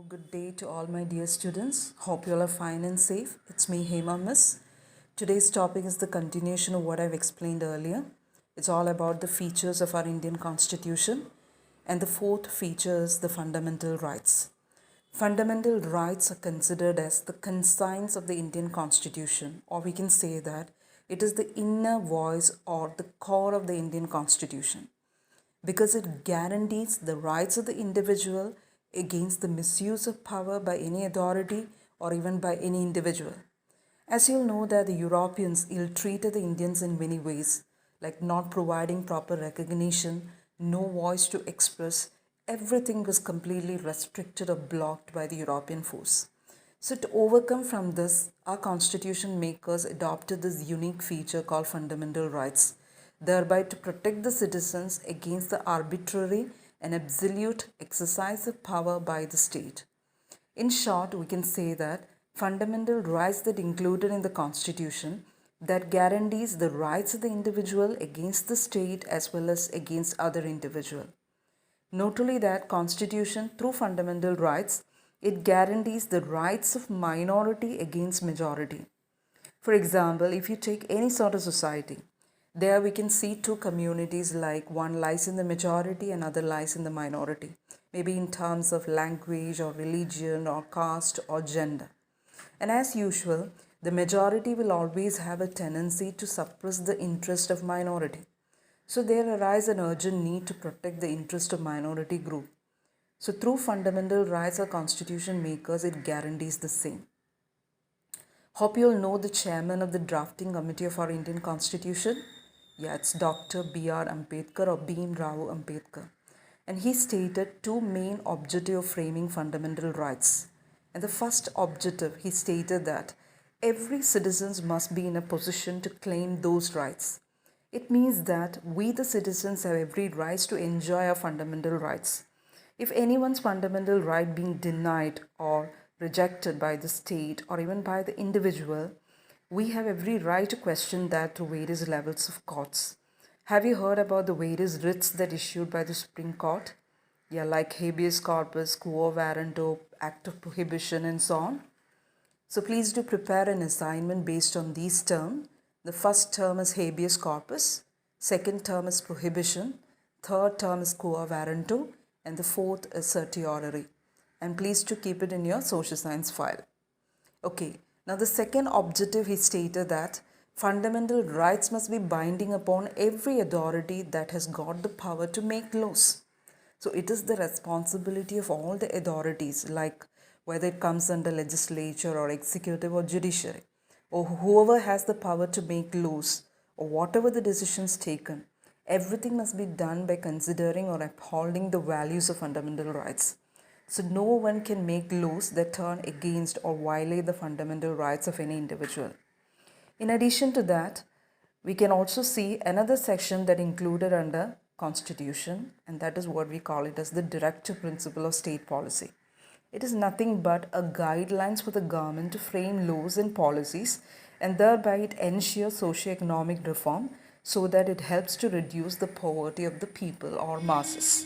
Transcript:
Good day to all my dear students. Hope you all are fine and safe. It's me, Hema Miss. Today's topic is the continuation of what I've explained earlier. It's all about the features of our Indian Constitution, and the fourth feature is the fundamental rights. Fundamental rights are considered as the conscience of the Indian Constitution, or we can say that it is the inner voice or the core of the Indian Constitution, because it guarantees the rights of the individual against the misuse of power by any authority or even by any individual. As you'll know that the Europeans ill-treated the Indians in many ways, like not providing proper recognition, no voice to express, everything was completely restricted or blocked by the European force. So to overcome from this, our constitution makers adopted this unique feature called fundamental rights, thereby to protect the citizens against the arbitrary and absolute exercise of power by the state. In short, we can say that fundamental rights that included in the constitution that guarantees the rights of the individual against the state as well as against other individual. Not only that, constitution through fundamental rights, it guarantees the rights of minority against majority. For example, if you take any sort of society, there we can see two communities, like one lies in the majority and other lies in the minority, maybe in terms of language or religion or caste or gender. And as usual, the majority will always have a tendency to suppress the interest of minority. So there arises an urgent need to protect the interest of minority group. So through fundamental rights or constitution makers, it guarantees the same. Hope you all know the chairman of the drafting committee of our Indian Constitution. Yeah, it's Dr. B.R. Ambedkar or Bhim Rao Ambedkar. And he stated two main objectives of framing fundamental rights. And the first objective, he stated that every citizen must be in a position to claim those rights. It means that we the citizens have every right to enjoy our fundamental rights. If anyone's fundamental right being denied or rejected by the state or even by the individual, we have every right to question that to various levels of courts. Have you heard about the various writs that issued by the Supreme Court? Yeah, like habeas corpus, quo warranto, act of prohibition, and so on. So please do prepare an assignment based on these terms. The first term is habeas corpus, second term is prohibition, third term is quo warranto, and the fourth is certiorari. And please to keep it in your social science file. Okay. Now the second objective, he stated that fundamental rights must be binding upon every authority that has got the power to make laws. So it is the responsibility of all the authorities, like whether it comes under legislature or executive or judiciary, or whoever has the power to make laws or whatever the decisions taken, everything must be done by considering or upholding the values of fundamental rights. So no one can make laws that turn against or violate the fundamental rights of any individual. In addition to that, we can also see another section that included under Constitution, and that is what we call it as the directive principle of state policy. It is nothing but a guidelines for the government to frame laws and policies, and thereby it ensures socio-economic reform so that it helps to reduce the poverty of the people or masses.